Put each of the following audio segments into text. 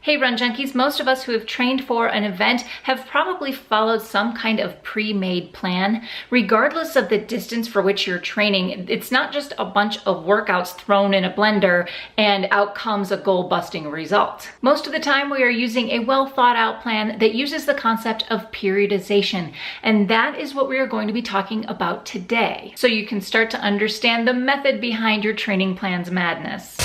Hey Run Junkies, most of us who have trained for an event have probably followed some kind of pre-made plan. Regardless of the distance for which you're training, it's not just a bunch of workouts thrown in a blender and out comes a goal-busting result. Most of the time we are using a well thought out plan that uses the concept of periodization, and that is what we are going to be talking about today, so you can start to understand the method behind your training plan's madness.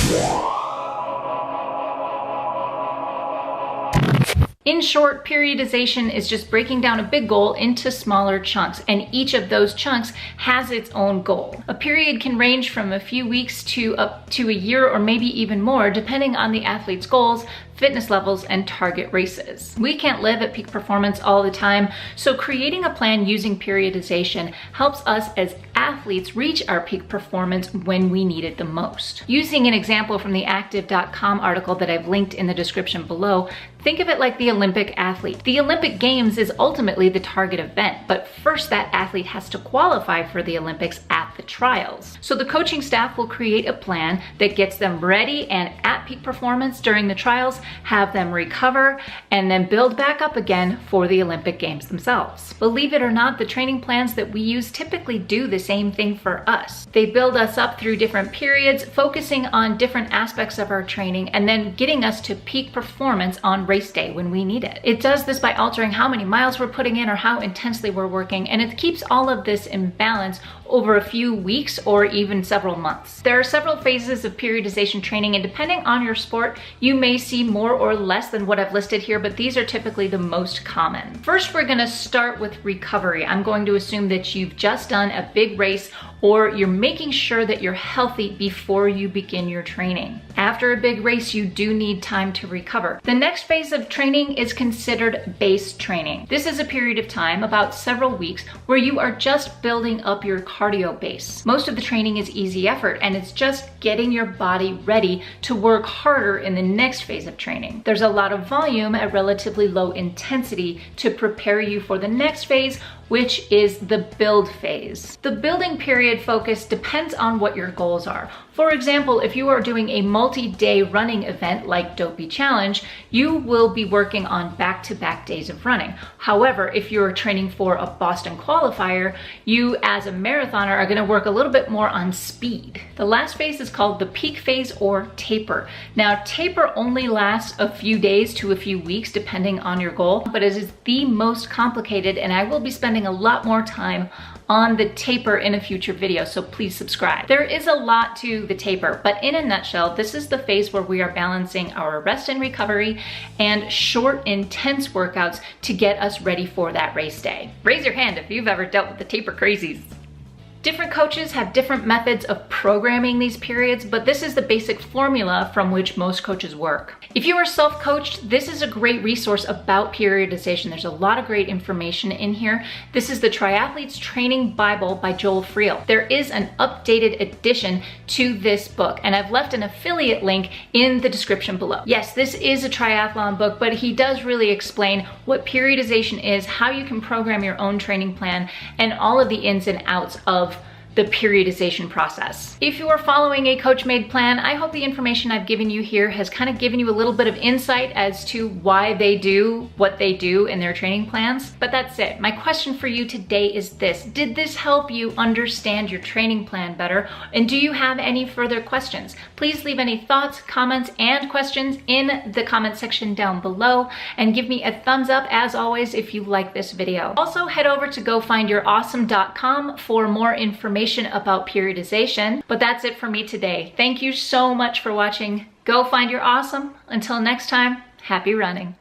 In short, periodization is just breaking down a big goal into smaller chunks, and each of those chunks has its own goal. A period can range from a few weeks to up to a year or maybe even more, depending on the athlete's goals, fitness levels, and target races. We can't live at peak performance all the time, so creating a plan using periodization helps us as athletes reach our peak performance when we need it the most. Using an example from the active.com article that I've linked in the description below, think of it like the Olympic athlete. The Olympic Games is ultimately the target event, but first that athlete has to qualify for the Olympics at the trials. So the coaching staff will create a plan that gets them ready and at peak performance during the trials, have them recover, and then build back up again for the Olympic Games themselves. Believe it or not, the training plans that we use typically do the same thing for us. They build us up through different periods, focusing on different aspects of our training, and then getting us to peak performance on race day when we need it. It does this by altering how many miles we're putting in or how intensely we're working, and it keeps all of this in balance over a few weeks or even several months. There are several phases of periodization training, and depending on your sport, you may see more or less than what I've listed here, but these are typically the most common. First, we're gonna start with recovery. I'm going to assume that you've just done a big race or you're making sure that you're healthy before you begin your training. After a big race, you do need time to recover. The next phase of training is considered base training. This is a period of time, about several weeks, where you are just building up your cardio base. Most of the training is easy effort, and it's just getting your body ready to work harder in the next phase of training. There's a lot of volume at relatively low intensity to prepare you for the next phase, which is the build phase. The building period focus depends on what your goals are. For example, if you are doing a multi-day running event like Dopey Challenge, you will be working on back-to-back days of running. However, if you're training for a Boston qualifier, you as a marathoner are gonna work a little bit more on speed. The last phase is called the peak phase or taper. Now, taper only lasts a few days to a few weeks depending on your goal, but it is the most complicated, and I will be spending a lot more time on the taper in a future video, so please subscribe. There is a lot to the taper, but in a nutshell, this is the phase where we are balancing our rest and recovery and short, intense workouts to get us ready for that race day. Raise your hand if you've ever dealt with the taper crazies. Different coaches have different methods of programming these periods, but this is the basic formula from which most coaches work. If you are self-coached, this is a great resource about periodization. There's a lot of great information in here. This is the Triathlete's Training Bible by Joel Friel. There is an updated edition to this book, and I've left an affiliate link in the description below. Yes, this is a triathlon book, but he does really explain what periodization is, how you can program your own training plan, and all of the ins and outs of the periodization process. If you are following a coach-made plan, I hope the information I've given you here has kind of given you a little bit of insight as to why they do what they do in their training plans. But that's it. My question for you today is this: did this help you understand your training plan better? And do you have any further questions? Please leave any thoughts, comments, and questions in the comment section down below, and give me a thumbs up as always if you like this video. Also, head over to gofindYourAwesome.com for more information about periodization. But that's it for me today. Thank you so much for watching. Go find your awesome. Until next time, happy running.